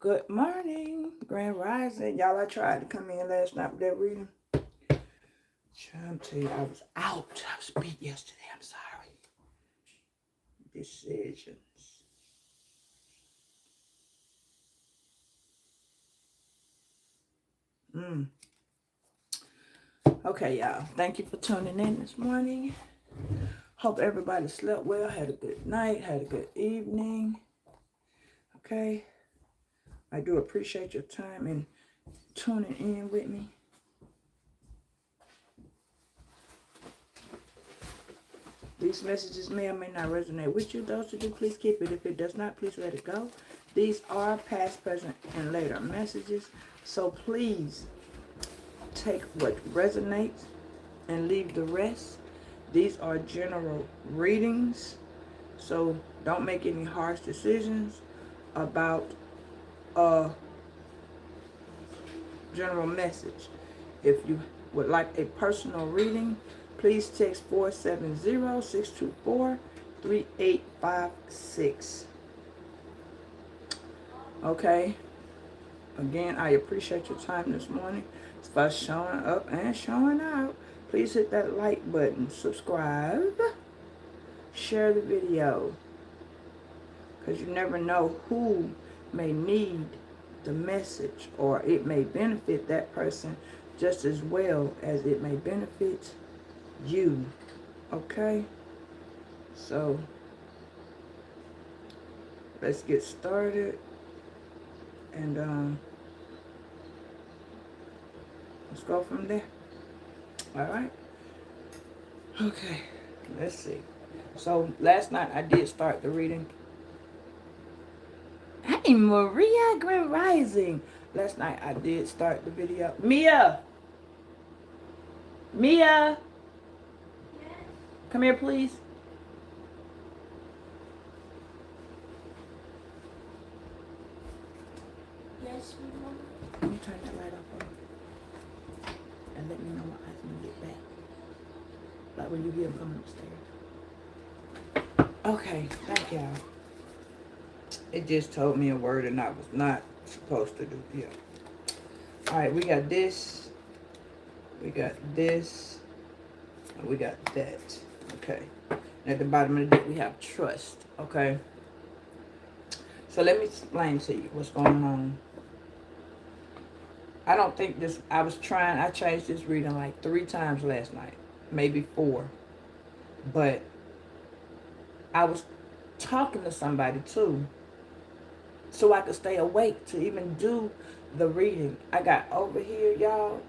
Good morning, Grand Rising. Y'all, I tried to come in last night with that reading. Trying to tell you, I was out. I was beat yesterday. I'm sorry. Decisions. Okay, y'all. Thank you for tuning in this morning. Hope everybody slept well, had a good night, had a good evening. Okay. I do appreciate your time and tuning in with me. These messages may or may not resonate with you. Those who do, please keep it. If it does not, please let it go. These are past, present, and later messages. So please take what resonates and leave the rest. These are general readings. So don't make any harsh decisions about a general message. If you would like a personal reading, please text 470-624-3856. Okay? Again, I appreciate your time this morning. It's for showing up and showing out. Please hit that like button, subscribe, share the video, because you never know who may need the message, or it may benefit that person just as well as it may benefit you. Okay? So, let's get started. And let's go from there. All right? Okay. Let's see. So, last night I did start the reading. Hey, Maria, Grand Rising. Last night I did start the video. Mia! Mia! Come here, please. Yes, Mama. Let me turn that light off for you. And let me know when I can get back. Like when you hear him coming upstairs. Okay, thank y'all. It just told me a word and I was not supposed to do. Yeah. Alright, we got this. We got this. And we got that. Okay. And at the bottom of the deck we have trust. Okay. So let me explain to you what's going on. I don't think this, I changed this reading like 3 times last night. Maybe 4. But I was talking to somebody too, so I could stay awake to even do the reading. I got over here, y'all.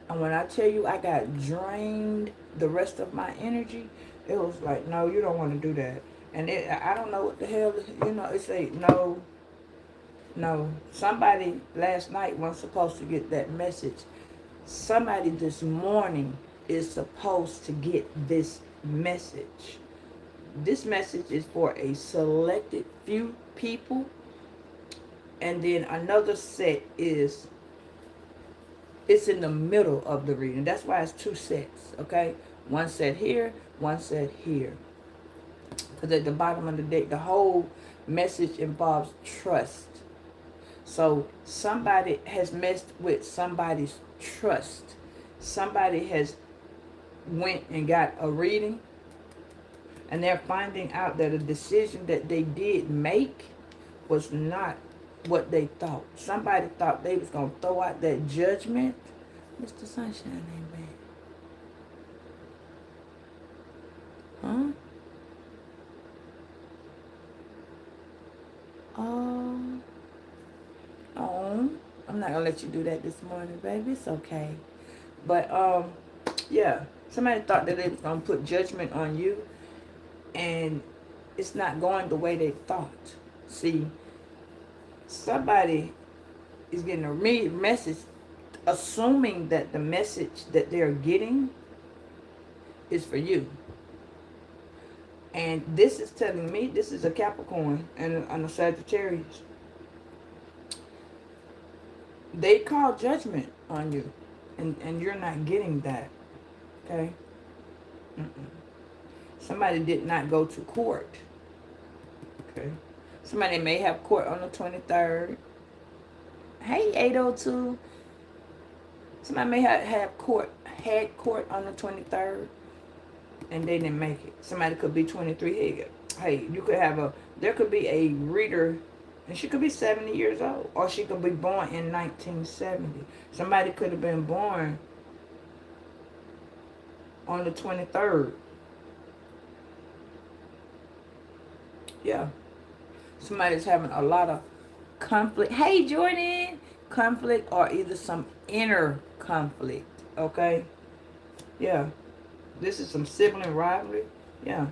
And when I tell you I got drained the rest of my energy, it was like, no, you don't want to do that. And I don't know what the hell, it say, no. Somebody last night wasn't supposed to get that message. Somebody this morning is supposed to get this message. This message is for a selected few people. And then another set it's in the middle of the reading. That's why it's 2 sets, okay? One set here, one set here. Because at the bottom of the deck, the whole message involves trust. So somebody has messed with somebody's trust. Somebody has went and got a reading, and they're finding out that a decision that they did make was not what they thought. Somebody thought they was going to throw out that judgment. Mr. Sunshine ain't bad. Huh? Oh, I'm not going to let you do that this morning, baby. It's okay. But, yeah. Somebody thought that they was going to put judgment on you, and it's not going the way they thought. See, somebody is getting a message, assuming that the message that they're getting is for you. And this is telling me, this is a Capricorn and a Sagittarius. They call judgment on you, and you're not getting that. Okay? Somebody did not go to court. Okay. Somebody may have court on the 23rd. Hey, 802. Somebody may have had court on the 23rd, and they didn't make it. Somebody could be 23. Hey, you could have there could be a reader, and she could be 70 years old, or she could be born in 1970. Somebody could have been born on the 23rd. Yeah. Somebody's having a lot of conflict. Hey, Jordan. Conflict, or either some inner conflict. Okay? Yeah. This is some sibling rivalry. Yeah.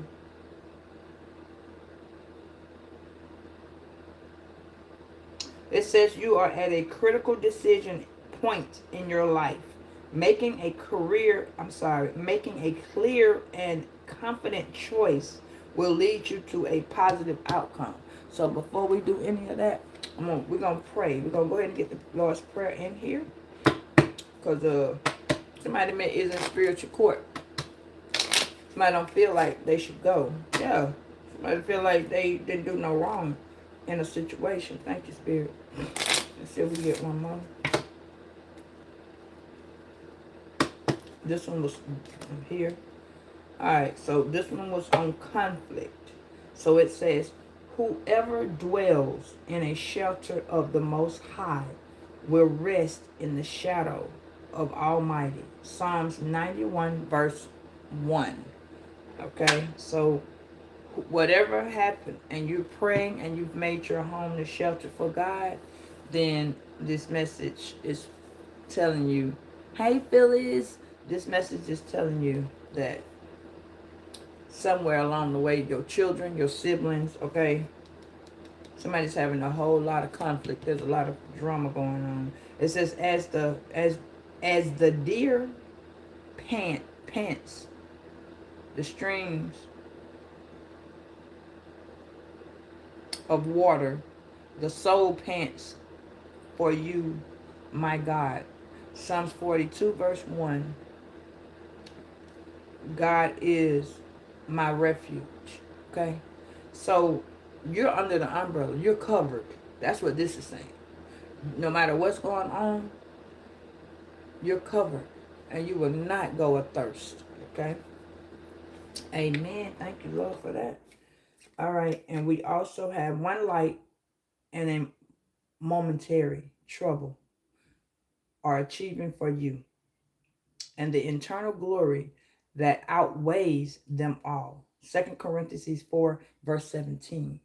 It says you are at a critical decision point in your life. Making a clear and confident choice will lead you to a positive outcome. So before we do any of that, we're going to pray. We're going to go ahead and get the Lord's Prayer in here. Because somebody is in spiritual court. Somebody don't feel like they should go. Yeah. Somebody feel like they didn't do no wrong in a situation. Thank you, Spirit. Let's see if we get one more. This one was here. Alright, so this one was on conflict. So it says, whoever dwells in a shelter of the Most High will rest in the shadow of Almighty. Psalms 91 verse 1. Okay, so whatever happened and you're praying and you've made your home the shelter for God, then this message is telling you, hey Phyllis, this message is telling you that somewhere along the way, your children, your siblings, okay, somebody's having a whole lot of conflict. There's a lot of drama going on. It says, as the deer pants the streams of water, the soul pants for you, my God. Psalms 42 verse 1. God is my refuge. Okay? So you're under the umbrella. You're covered. That's what this is saying. No matter what's going on, you're covered. And you will not go athirst. Okay? Amen. Thank you, Lord, for that. All right. And we also have one light and a momentary trouble are achieving for you, and the internal glory that outweighs them all. 2 Corinthians 4 verse 17.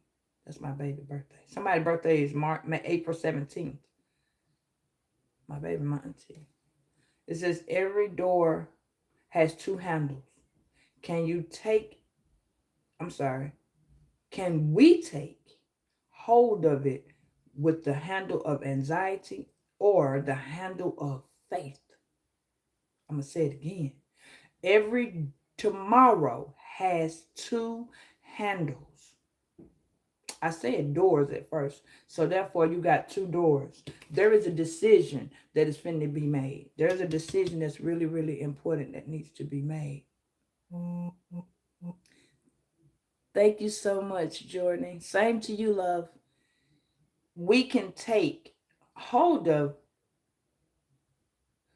That's my baby birthday. Somebody's birthday is April 17th. My baby, my auntie. It says every door has two handles. Can we take hold of it with the handle of anxiety or the handle of faith? I'm going to say it again. Every tomorrow has two handles. I said doors at first. So therefore you got two doors. There is a decision that is finna be made. There's a decision that's really, really important that needs to be made. Thank you so much, Jordan. Same to you, love. We can take hold of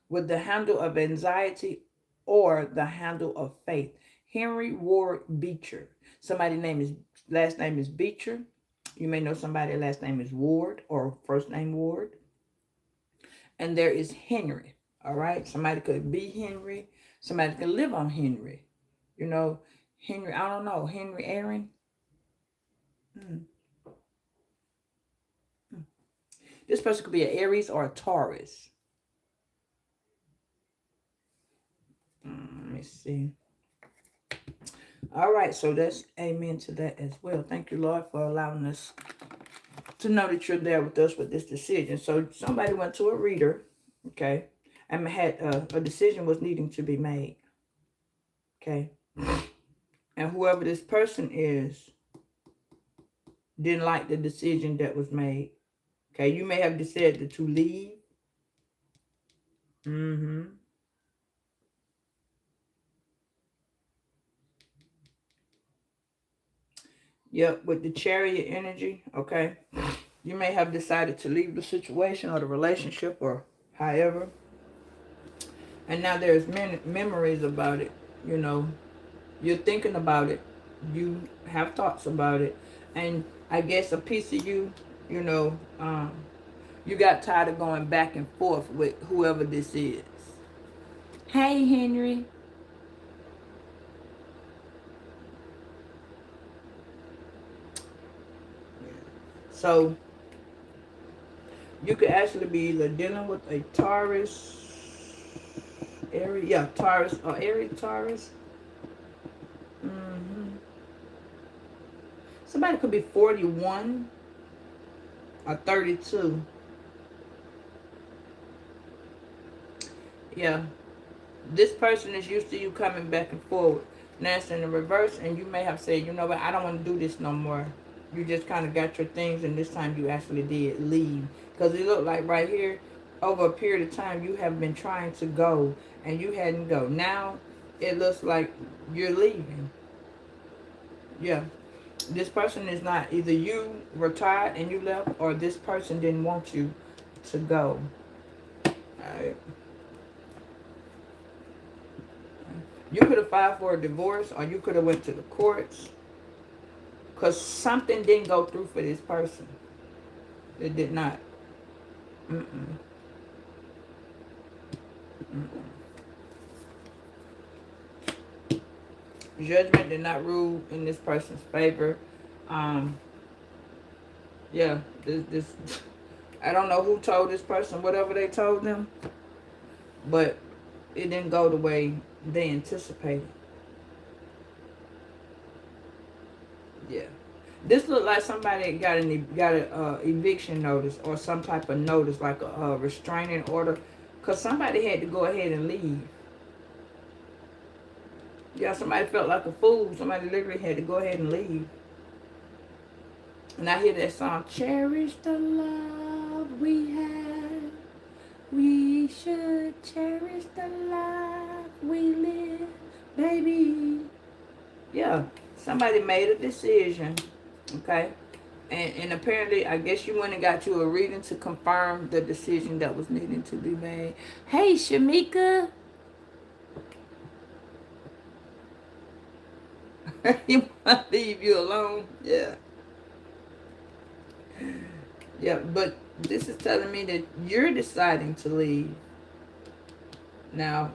with the handle of anxiety or the handle of faith. Henry Ward Beecher. Last name is Beecher. You may know somebody last name is Ward or first name Ward. And there is Henry. All right. Somebody could be Henry. Somebody could live on Henry. You know, Henry, I don't know. Henry Aaron. This person could be an Aries or a Taurus. Let me see. All right, so that's amen to that as well. Thank you, Lord, for allowing us to know that you're there with us with this decision. So somebody went to a reader, okay, and had a decision was needing to be made, okay, and whoever this person is didn't like the decision that was made. Okay, you may have decided to leave. Yep, with the chariot energy, okay? You may have decided to leave the situation or the relationship or however. And now there's many memories about it, you know. You're thinking about it. You have thoughts about it. And I guess a piece of you, you know, you got tired of going back and forth with whoever this is. Hey, Henry. So you could actually be either dealing with a Taurus, Aries, yeah, Taurus or Aries, Taurus. hmm Somebody could be 41 or 32. Yeah, this person is used to you coming back and forward. Now it's in the reverse, and you may have said, you know what, I don't want to do this no more. You just kind of got your things, and this time you actually did leave. Because it looked like right here, over a period of time, you have been trying to go, and you hadn't go. Now, it looks like you're leaving. Yeah. This person is not, either you retired and you left, or this person didn't want you to go. Alright. You could have filed for a divorce, or you could have went to the courts. Because something didn't go through for this person. It did not. Mm-mm. Mm-mm. Judgment did not rule in this person's favor. Yeah, this I don't know who told this person whatever they told them, but it didn't go the way they anticipated. Yeah. This looked like somebody got a eviction notice or some type of notice, like a restraining order, because somebody had to go ahead and leave. Yeah, somebody felt like a fool. Somebody literally had to go ahead and leave. And I hear that song, cherish the love we have. We should cherish the life we live, baby. Yeah, somebody made a decision, okay? And apparently, I guess you went and got you a reading to confirm the decision that was needing to be made. Hey, Shamika. You want to leave you alone? Yeah. Yeah, but this is telling me that you're deciding to leave. Now,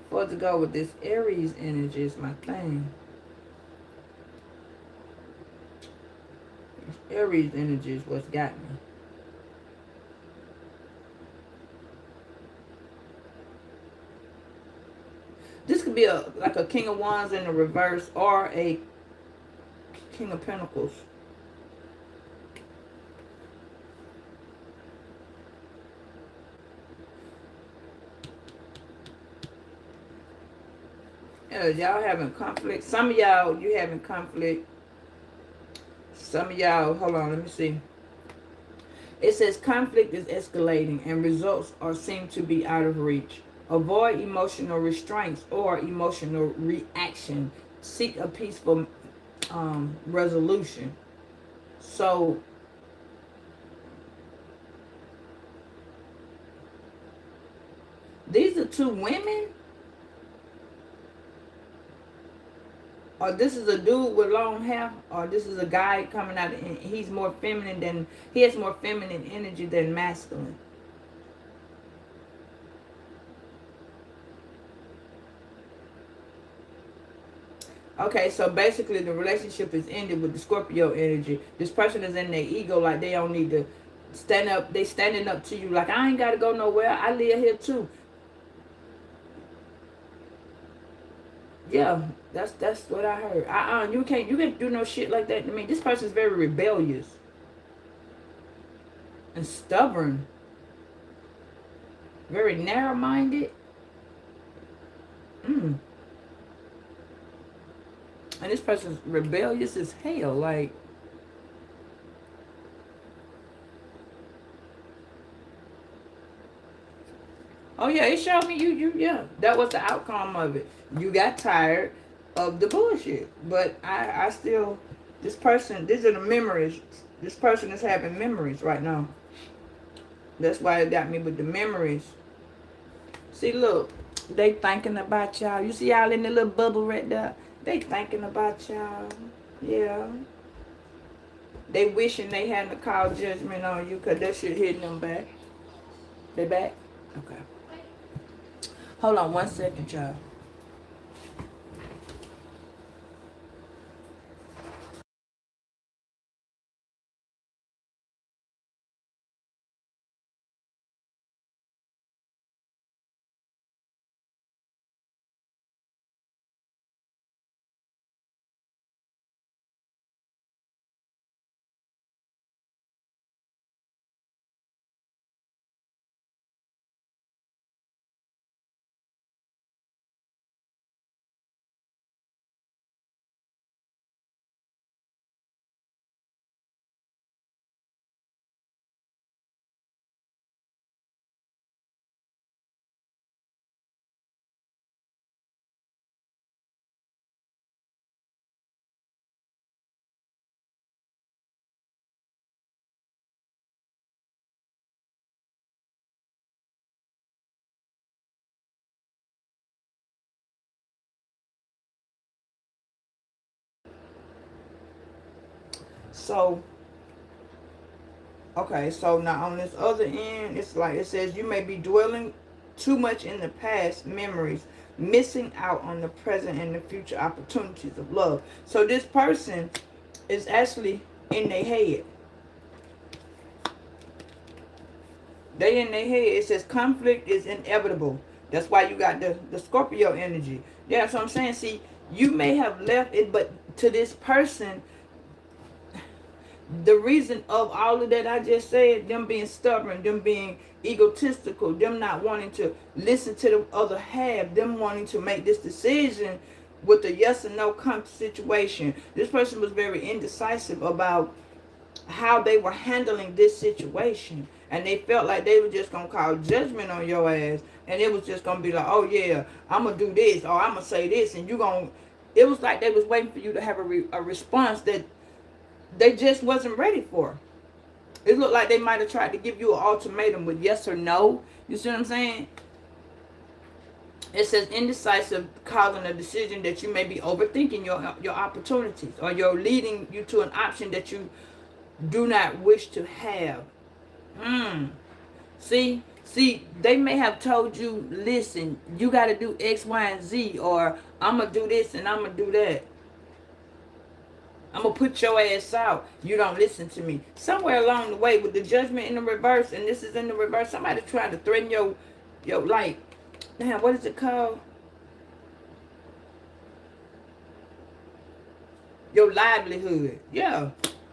for to go with this Aries energy is my thing. This Aries energy is what's got me. This could be like a King of Wands in the reverse or a King of Pentacles. Yeah, y'all having conflict. Some of y'all, you having conflict. Some of y'all, hold on, let me see. It says conflict is escalating and results are seem to be out of reach. Avoid emotional restraints or emotional reaction. Seek a peaceful resolution. So these are two women, or this is a dude with long hair, or this is a guy coming out and he's more feminine than, he has more feminine energy than masculine. Okay, so basically the relationship is ended with the Scorpio energy. This person is in their ego, like they don't need to stand up. They standing up to you like, I ain't got to go nowhere. I live here too. Yeah, that's what I heard. You can't do no shit like that to me. This person's very rebellious and stubborn, very narrow-minded. And this person's rebellious as hell. Like, oh yeah, it showed me yeah, that was the outcome of it. You got tired. of the bullshit. But I still, this person, these are the memories. This person is having memories right now. That's why it got me with the memories. See, look, they thinking about y'all. You see y'all in the little bubble right there? They thinking about y'all. Yeah. They wishing they hadn't called judgment on you because that shit hitting them back. They back? Okay. Hold on 1 second, y'all. So, okay, so now on this other end, it's like it says you may be dwelling too much in the past memories, missing out on the present and the future opportunities of love. So this person is actually in their head. They in their head. It says conflict is inevitable. That's why you got the Scorpio energy. Yeah, that's what I'm saying. See, you may have left it, but to this person, the reason of all of that I just said, them being stubborn, them being egotistical, them not wanting to listen to the other half, them wanting to make this decision with a yes or no situation. This person was very indecisive about how they were handling this situation. And they felt like they were just going to call judgment on your ass. And it was just going to be like, oh yeah, I'm going to do this, or I'm going to say this. And you going to, it was like they was waiting for you to have a response that they just wasn't ready for. It looked like they might have tried to give you an ultimatum with yes or no. You see what I'm saying? It says indecisive, causing a decision that you may be overthinking your opportunities, or you're leading you to an option that you do not wish to have. See, they may have told you, listen, you got to do X, Y, and Z, or I'm going to do this and I'm going to do that. I'm going to put your ass out. You don't listen to me. Somewhere along the way, with the judgment in the reverse, and this is in the reverse, somebody trying to threaten your like, damn, what is it called? Your livelihood. Yeah.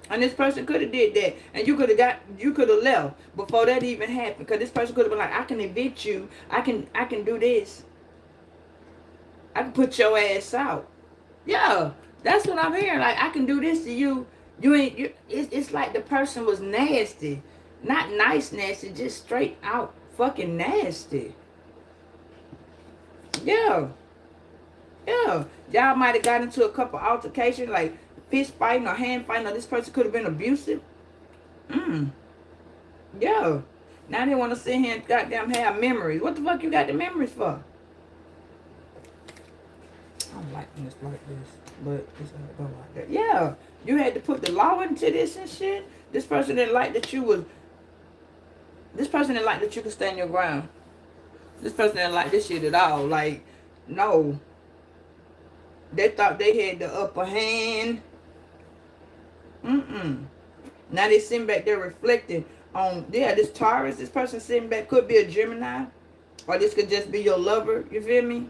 And this person could have did that. And you could have left before that even happened. Because this person could have been like, I can evict you. I can do this. I can put your ass out. Yeah. That's what I'm hearing. Like, I can do this to you. It's like the person was nasty. Not nice nasty, just straight out fucking nasty. Yeah. Yeah. Y'all might have got into a couple altercations, like fist fighting or hand fighting, or this person could have been abusive. Yeah. Now they want to sit here and goddamn have memories. What the fuck you got the memories for? I don't like when it's like this, but it's not going like that. Yeah. You had to put the law into this and shit. This person didn't like that you was. This person didn't like that you could stand your ground. This person didn't like this shit at all. Like, no. They thought they had the upper hand. Now they sitting back there reflecting on, yeah, this Taurus, this person sitting back could be a Gemini. Or this could just be your lover. You feel me?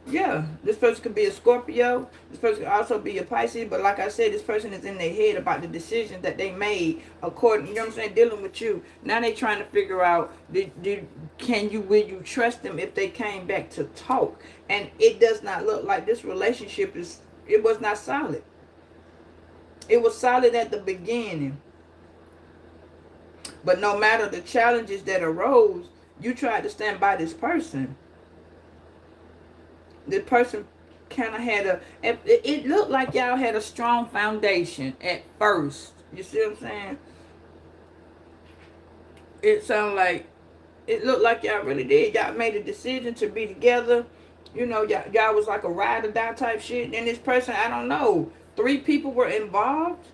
Yeah. This person could be a Scorpio. This person could also be a Pisces. But like I said, this person is in their head about the decisions that they made according, you know what I'm saying, dealing with you. Now they trying to figure out, will you trust them if they came back to talk? And it does not look like this relationship it was not solid. It was solid at the beginning. But no matter the challenges that arose, you tried to stand by this person. The person kind of had it looked like y'all had a strong foundation at first. You see what I'm saying? It sounded like, it looked like y'all really did. Y'all made a decision to be together. You know, y'all was like a ride or die type shit. Then this person, I don't know, 3 people were involved.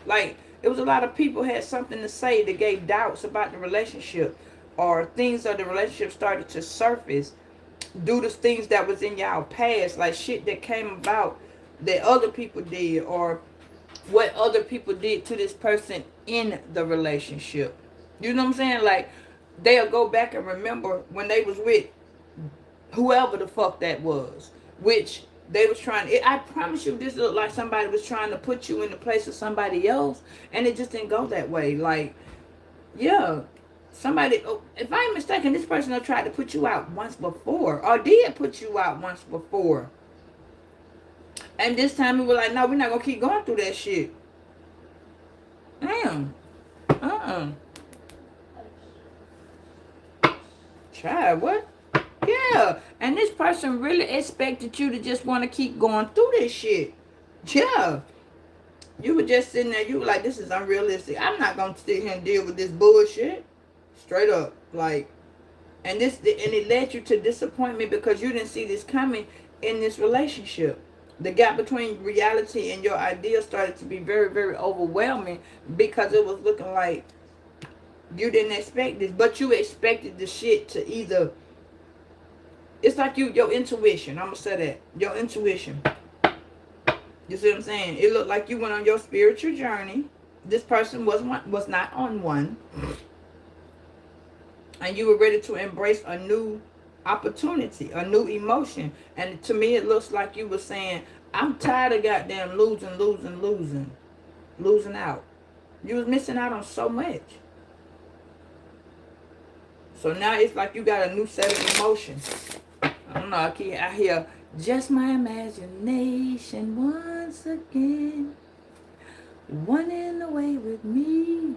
Like, it was a lot of people had something to say that gave doubts about the relationship, or things of the relationship started to surface due to things that was in y'all past, like shit that came about that other people did, or what other people did to this person in the relationship. You know what I'm saying? Like, they'll go back and remember when they was with whoever the fuck that was, which they was trying. I promise you, this looked like somebody was trying to put you in the place of somebody else, and it just didn't go that way. Like, yeah, somebody. If I'm mistaken, this person have tried to put you out once before, or did put you out once before, and this time we were like, no, we're not gonna keep going through that shit. Damn. Try what? Yeah, and this person really expected you to just want to keep going through this shit. Yeah. You were just sitting there, you were like, this is unrealistic. I'm not going to sit here and deal with this bullshit. Straight up. Like, and it led you to disappointment because you didn't see this coming in this relationship. The gap between reality and your idea started to be very, very overwhelming because it was looking like you didn't expect this, but you expected the shit to either. It's like your intuition. I'm gonna say that. Your intuition. You see what I'm saying? It looked like you went on your spiritual journey. This person was not on one. And you were ready to embrace a new opportunity, a new emotion. And to me, it looks like you were saying, I'm tired of goddamn losing out. You was missing out on so much. So now it's like you got a new set of emotions. I don't know, I hear just my imagination once again, running away with me.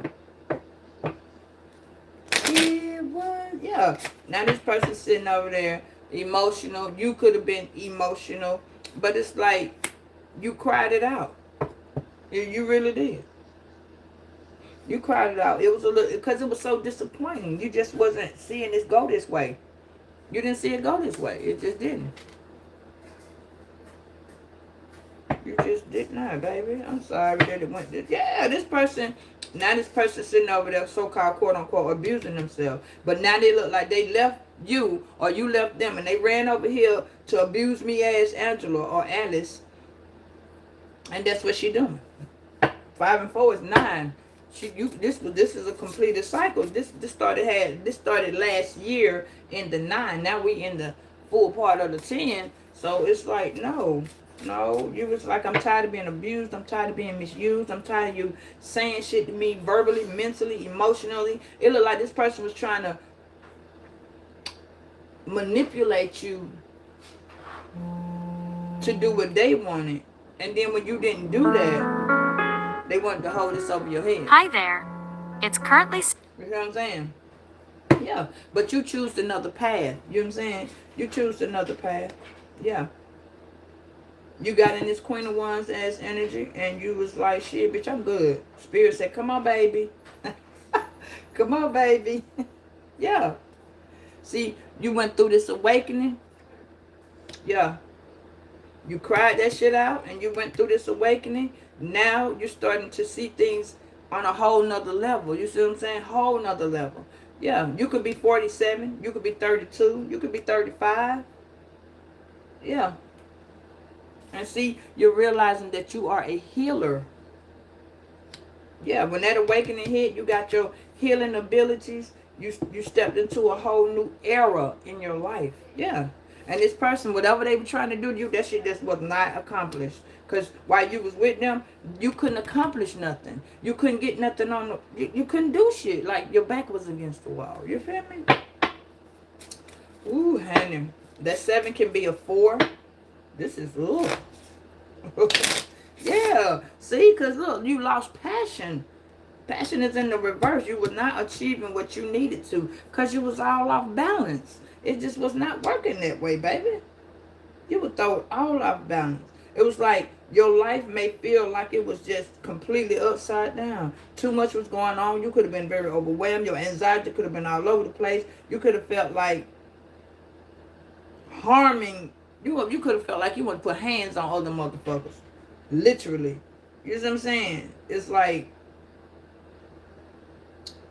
Yeah. Now this person's sitting over there, emotional. You could have been emotional, but it's like you cried it out. You really did. You cried it out. It was a little, because it was so disappointing. You just wasn't seeing this go this way. You didn't see it go this way. It just didn't. You just did not, baby. I'm sorry that it went this. Yeah, this person, now this person sitting over there, so-called, quote-unquote, abusing themselves. But now they look like they left you, or you left them, and they ran over here to abuse me as Angela or Alice. And that's what she doing. 5 and 4 is 9. This is a completed cycle. This started last year in the 9. Now we in the full part of the 10. So it's like, no, you was like, I'm tired of being abused. I'm tired of being misused. I'm tired of you saying shit to me verbally, mentally, emotionally. It looked like this person was trying to manipulate you to do what they wanted. And then when you didn't do that, they wanted to hold this over your head. Hi there. It's currently... You know what I'm saying? Yeah. But you choose another path. You know what I'm saying? You choose another path. Yeah. You got in this Queen of Wands ass energy, and you was like, shit, bitch, I'm good. Spirit said, come on, baby. Come on, baby. Yeah. See, you went through this awakening. Yeah. You cried that shit out, and you went through this awakening. Now you're starting to see things on a whole nother level. You see what I'm saying? Whole nother level. Yeah. You could be 47. You could be 32. You could be 35. Yeah. And see, you're realizing that you are a healer. Yeah, when that awakening hit, you got your healing abilities. You stepped into a whole new era in your life. Yeah. And this person, whatever they were trying to do to you, that shit just was not accomplished. Because while you was with them, you couldn't accomplish nothing. You couldn't get nothing on the... You couldn't do shit. Like, your back was against the wall. You feel me? Ooh, honey. That 7 can be a 4. This is, ooh. Yeah. See, because look, you lost passion. Passion is in the reverse. You were not achieving what you needed to because you was all off balance. It just was not working that way, baby. You would throw it all off balance. It was like your life may feel like it was just completely upside down. Too much was going on. You could have been very overwhelmed. Your anxiety could have been all over the place. You could have felt like harming. You could have felt like you want to put hands on other motherfuckers. Literally. You know what I'm saying? It's like,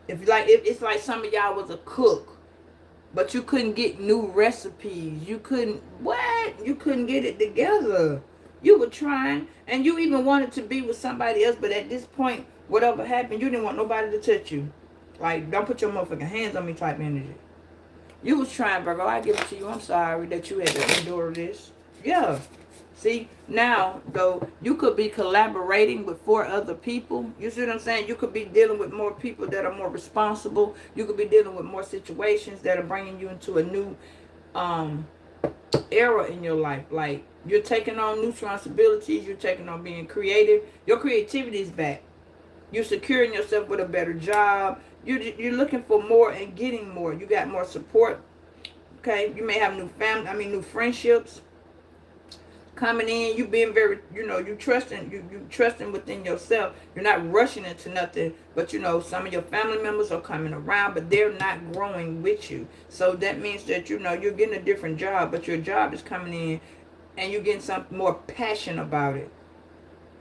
it's like some of y'all was a cook, but you couldn't get new recipes. You couldn't get it together. You were trying, and you even wanted to be with somebody else, but at this point, whatever happened, you didn't want nobody to touch you. Like, don't put your motherfucking hands on me type energy. You was trying, Virgo. I give it to you. I'm sorry that you had to endure this. Yeah. See, now, though, you could be collaborating with 4 other people. You see what I'm saying? You could be dealing with more people that are more responsible. You could be dealing with more situations that are bringing you into a new era in your life. Like, you're taking on new responsibilities. You're taking on being creative. Your creativity is back. You're securing yourself with a better job. You're looking for more and getting more. You got more support. Okay? You may have new friendships coming in. You being very, you trusting within yourself. You're not rushing into nothing, but some of your family members are coming around, but they're not growing with you. So that means that you're getting a different job, but your job is coming in and you're getting something more passion about it.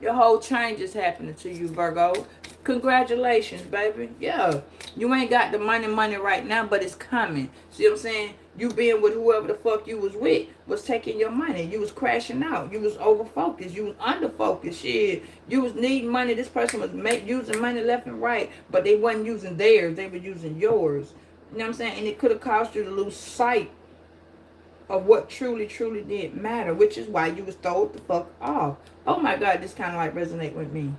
Your whole change is happening to you, Virgo. Congratulations, baby. Yeah. You ain't got the money right now, but it's coming. See what I'm saying? You being with whoever the fuck you was with was taking your money. You was crashing out. You was over focused. You was under focused. Shit. You was needing money. This person was using money left and right, but they wasn't using theirs. They were using yours. You know what I'm saying? And it could have caused you to lose sight of what truly did matter, which is why you was told the fuck off. Oh my God, this kind of like resonate with me.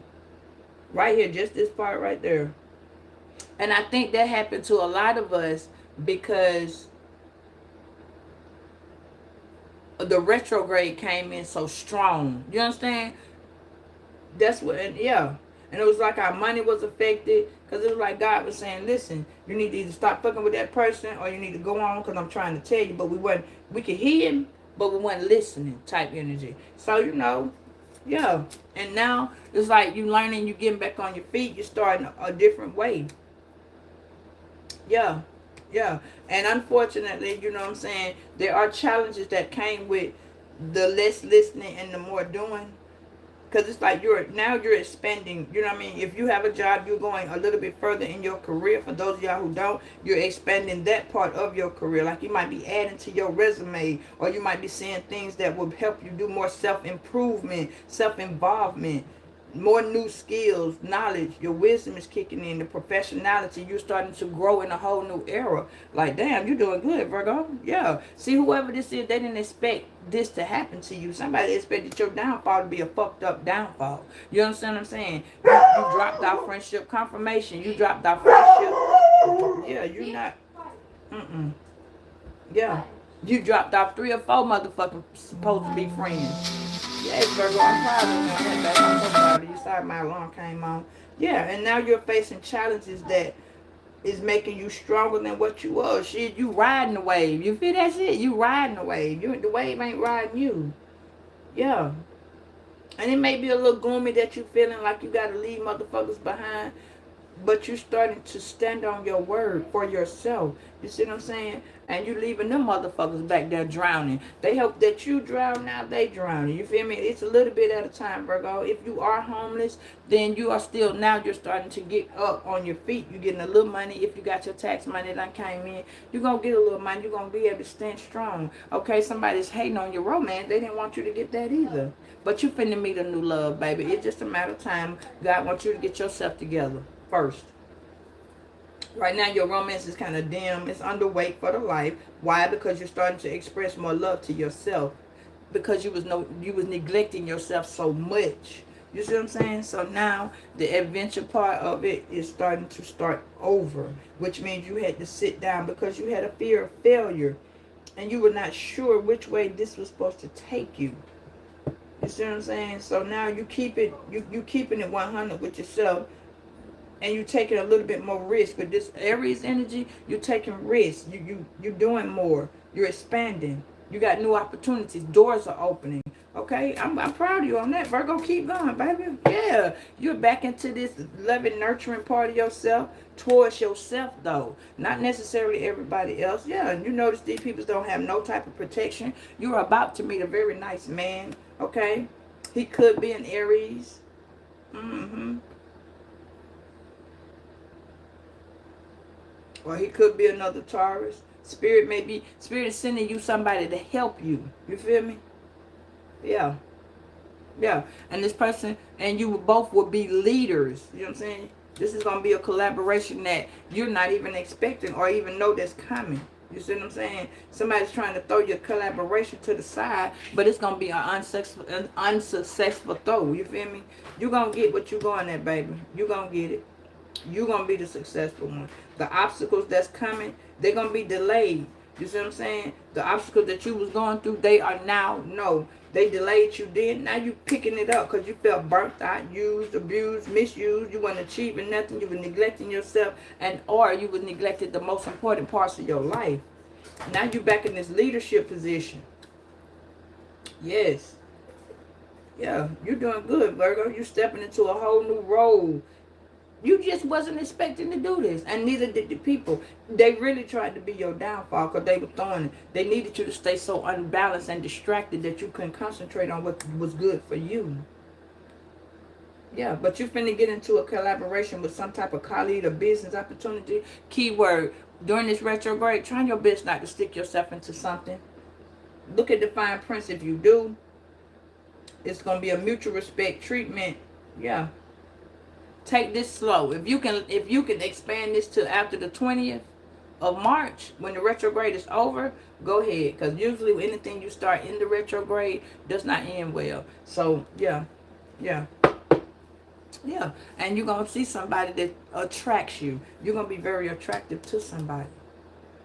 Right here, just this part right there. And I think that happened to a lot of us because the retrograde came in so strong. You understand? That's what, and yeah. And it was like our money was affected because it was like God was saying, listen, you need to either stop fucking with that person or you need to go on because I'm trying to tell you. But we could hear him, but we weren't listening type energy. So, yeah. And now it's like you learning, you getting back on your feet, you're starting a different way. Yeah. Yeah. And unfortunately, you know what I'm saying, there are challenges that came with the less listening and the more doing. Because it's like you're expanding, you know what I mean? If you have a job, you're going a little bit further in your career. For those of y'all who don't, you're expanding that part of your career. Like you might be adding to your resume, or you might be seeing things that will help you do more self-improvement, self-involvement, more new skills, knowledge. Your wisdom is kicking in, the professionality. You're starting to grow in a whole new era. Like, damn, you're doing good, Virgo. Yeah. See, whoever this is, they didn't expect this to happen to you. Somebody expected your downfall to be a fucked up downfall. You understand what I'm saying? You dropped out friendship confirmation. You dropped out friendship. Yeah, you're not. Yeah. You dropped off 3 or 4 motherfuckers supposed to be friends. Yes, Virgo, I'm proud of you. I'm so proud of you. Sorry my alarm came on. Yeah, and now you're facing challenges that is making you stronger than what you was. Shit, you riding the wave. You feel that shit? You riding the wave. The wave ain't riding you. Yeah. And it may be a little gloomy that you feeling like you got to leave motherfuckers behind, but you starting to stand on your word for yourself. You see what I'm saying? And you leaving them motherfuckers back there drowning. They hope that you drown, now they drowning. You feel me? It's a little bit at a time, Virgo. If you are homeless, then you are still, now you're starting to get up on your feet. You're getting a little money. If you got your tax money that came in, you're going to get a little money. You're going to be able to stand strong. Okay, somebody's hating on your romance. They didn't want you to get that either. But you finna meet a new love, baby. It's just a matter of time. God wants you to get yourself together first. Right now, your romance is kind of dim. It's underweight for the life. Why? Because you're starting to express more love to yourself. Because you was neglecting yourself so much. You see what I'm saying? So now, the adventure part of it is starting to start over. Which means you had to sit down because you had a fear of failure. And you were not sure which way this was supposed to take you. You see what I'm saying? So now you keeping it 100 with yourself. And you're taking a little bit more risk. With this Aries energy, you're taking risks. You're doing more. You're expanding. You got new opportunities. Doors are opening. Okay, I'm proud of you on that, Virgo. Keep going, baby. Yeah, you're back into this loving, nurturing part of yourself towards yourself, though. Not necessarily everybody else. Yeah, and you notice these people don't have no type of protection. You're about to meet a very nice man, okay? He could be an Aries. Or he could be another Taurus. Spirit is sending you somebody to help you. You feel me? Yeah. Yeah. And this person and you both will be leaders. You know what I'm saying? This is going to be a collaboration that you're not even expecting or even know that's coming. You see what I'm saying? Somebody's trying to throw your collaboration to the side, but it's going to be an unsuccessful throw. You feel me? You're going to get what you're going at, baby. You're going to get it. You're going to be the successful one. The obstacles that's coming, they're going to be delayed. You see what I'm saying? The obstacles that you was going through, they are now, no. They delayed you then. Now you picking it up because you felt burnt out, used, abused, misused. You weren't achieving nothing. You were neglecting yourself, or you were neglected the most important parts of your life. Now you back in this leadership position. Yes. Yeah, you're doing good, Virgo. You're stepping into a whole new role. You just wasn't expecting to do this, and neither did the people. They really tried to be your downfall because they were throwing it. They needed you to stay so unbalanced and distracted that you couldn't concentrate on what was good for you. Yeah, but you finna get into a collaboration with some type of colleague or business opportunity. Keyword, during this retrograde, try your best not to stick yourself into something. Look at the fine prints. If you do, it's going to be a mutual respect treatment. Yeah. Take this slow. If you can expand this to after the 20th of March, when the retrograde is over, go ahead. Because usually anything you start in the retrograde does not end well. So, yeah. And you're going to see somebody that attracts you. You're going to be very attractive to somebody.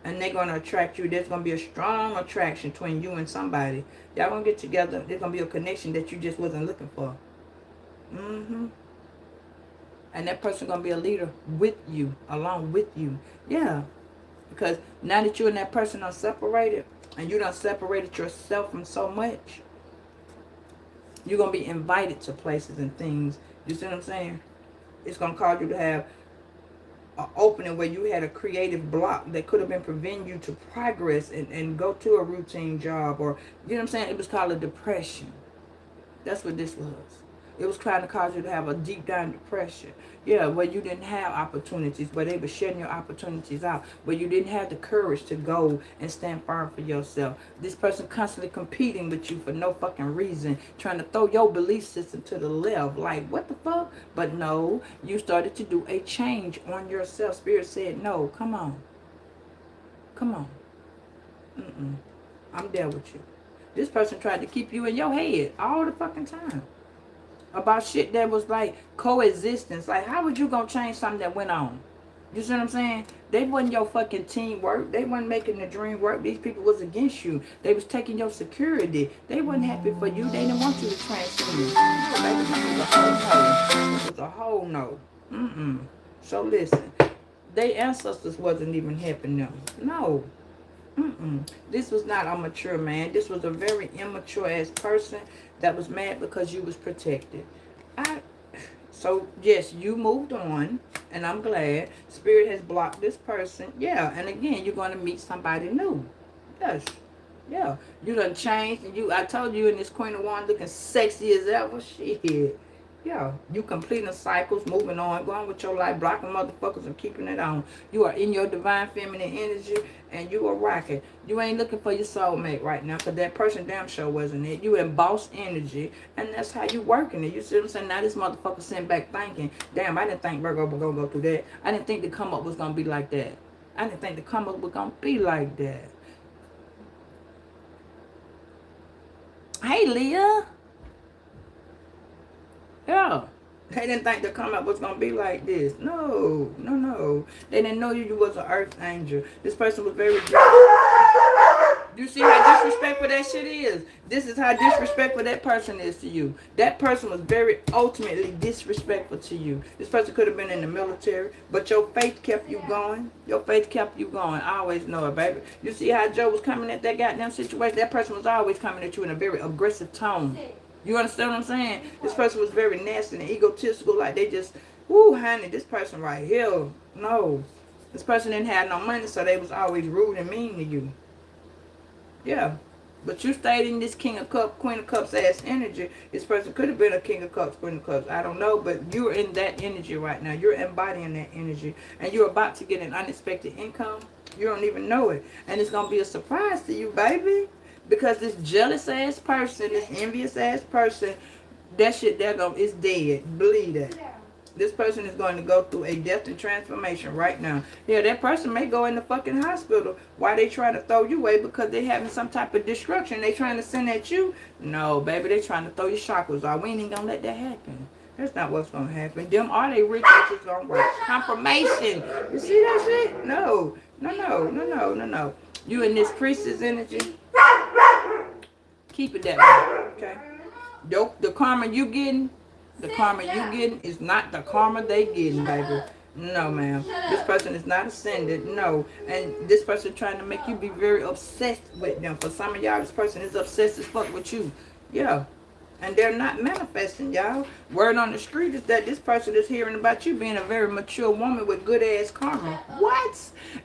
And they're going to attract you. There's going to be a strong attraction between you and somebody. Y'all going to get together. There's going to be a connection that you just wasn't looking for. And that person going to be a leader with you, along with you. Yeah. Because now that you and that person are separated, and you done separated yourself from so much, you're going to be invited to places and things. You see what I'm saying? It's going to cause you to have an opening where you had a creative block that could have been preventing you to progress and go to a routine job. Or, you know what I'm saying? It was called a depression. That's what this was. It was trying to cause you to have a deep down depression. Yeah, where you didn't have opportunities, where they were shutting your opportunities out, where you didn't have the courage to go and stand firm for yourself. This person constantly competing with you for no fucking reason, trying to throw your belief system to the left. Like, what the fuck? But no, you started to do a change on yourself. Spirit said, no, come on. Come on. I'm there with you. This person tried to keep you in your head all the fucking time. About shit that was like coexistence. Like, how would you gonna change something that went on? You see what I'm saying? They wasn't your fucking teamwork. They wasn't making the dream work. These people was against you. They was taking your security. They wasn't happy for you. They didn't want you to transcend. No, baby, this was a whole no. So listen, their ancestors wasn't even helping them. No. This was not a mature man. This was a very immature ass person that was mad because you was protected. So yes, you moved on, and I'm glad. Spirit has blocked this person. Yeah, and again, you're going to meet somebody new. Yes. Yeah. You done changed, and I told you in this Queen of Wands looking sexy as ever. Shit. Yeah, you completing cycles, moving on, going with your life, blocking motherfuckers and keeping it on. You are in your divine feminine energy, and you are rocking. You ain't looking for your soulmate right now, because that person damn sure wasn't it. You in boss energy, and that's how you working it. You see what I'm saying? Now this motherfucker sitting back thinking, damn, I didn't think Virgo was going to go through that. I didn't think the come up was going to be like that. I didn't think the come up was going to be like that. Hey, Leah. Yeah. They didn't think the come up was going to be like this. No. They didn't know you was an earth angel. This person was very You see how disrespectful that shit is? This is how disrespectful that person is to you. That person was very ultimately disrespectful to you. This person could have been in the military, but your faith kept you going. Your faith kept you going. I always know it, baby. You see how Joe was coming at that goddamn situation? That person was always coming at you in a very aggressive tone. You understand what I'm saying? This person was very nasty and egotistical. Like they just, whoo, honey, this person right here. No. This person didn't have no money, so they was always rude and mean to you. Yeah. But you stayed in this King of Cups, Queen of Cups ass energy. This person could have been a King of Cups, Queen of Cups. I don't know, but you're in that energy right now. You're embodying that energy. And you're about to get an unexpected income. You don't even know it. And it's going to be a surprise to you, baby. Because this jealous ass person, this envious ass person, that shit there is dead. Believe that. This person is going to go through a death and transformation right now. Yeah, that person may go in the fucking hospital. Why they trying to throw you away? Because they having some type of destruction they trying to send at you? No, baby, they trying to throw your chakras off. We ain't even going to let that happen. That's not what's going to happen. Them are they rich is going to work. Confirmation. You see that shit? No. No. You in this priestess energy. Keep it that way, okay? The karma you getting, is not the karma they getting, baby. No, ma'am. This person is not ascended, no. And this person trying to make you be very obsessed with them. For some of y'all, this person is obsessed as fuck with you. Yeah. And they're not manifesting, y'all. Word on the street is that this person is hearing about you being a very mature woman with good ass karma. What?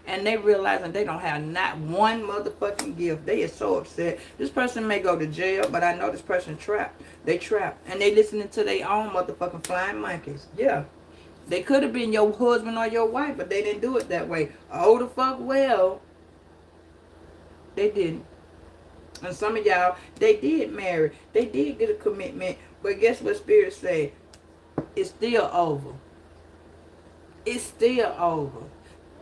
And they realizing they don't have not one motherfucking gift. They are so upset. This person may go to jail, but I know this person trapped. They trapped. And they listening to their own motherfucking flying monkeys. Yeah. They could have been your husband or your wife, but they didn't do it that way. Oh, the fuck well. They didn't. And some of y'all, they did marry. They did get a commitment. But guess what Spirit said? It's still over. It's still over.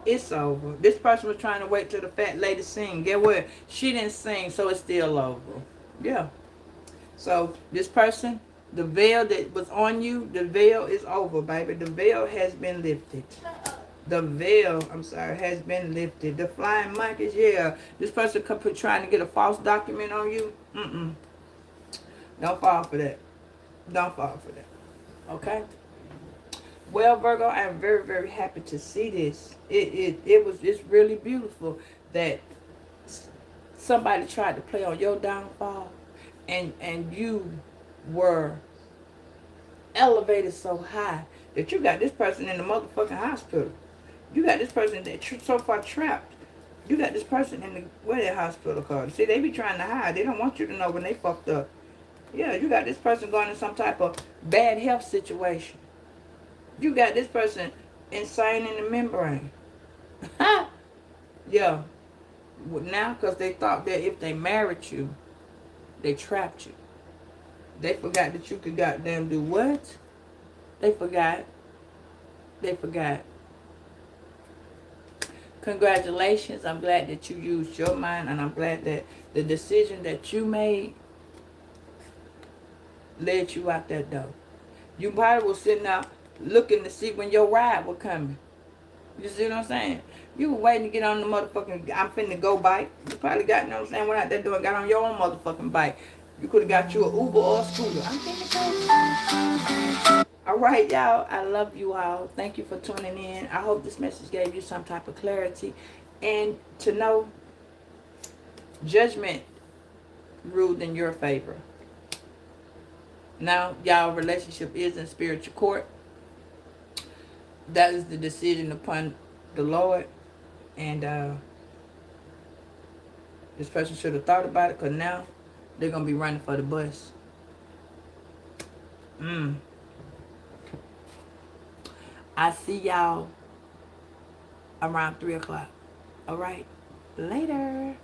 It's over. This person was trying to wait till the fat lady sing. Get what? She didn't sing, so it's still over. Yeah. So this person, the veil that was on you, the veil is over, baby. The veil has been lifted. The veil, has been lifted. The flying monkeys, yeah. This person could be trying to get a false document on you. Don't fall for that. Don't fall for that. Okay? Well, Virgo, I'm very, very happy to see this. It's really beautiful that somebody tried to play on your downfall and you were elevated so high that you got this person in the motherfucking hospital. You got this person that so far trapped. You got this person in the, where that hospital called? See, they be trying to hide. They don't want you to know when they fucked up. Yeah, you got this person going in some type of bad health situation. You got this person insane in the membrane. Yeah. Now, because they thought that if they married you, they trapped you. They forgot that you could goddamn do what? They forgot. Congratulations. I'm glad that you used your mind, and I'm glad that the decision that you made led you out that door. You probably was sitting out looking to see when your ride was coming. You see what I'm saying? You were waiting to get on the motherfucking I'm finna go bike. You probably got, you know what I'm saying, went out there doing, got on your own motherfucking bike. You could have got you an Uber or a scooter. I'm finna go. All right, y'all. I love you all. Thank you for tuning in. I hope this message gave you some type of clarity. And to know judgment ruled in your favor. Now, y'all relationship is in spiritual court. That is the decision upon the Lord. And this person should have thought about it, because now they're going to be running for the bus. I see y'all around 3 o'clock. All right. Later.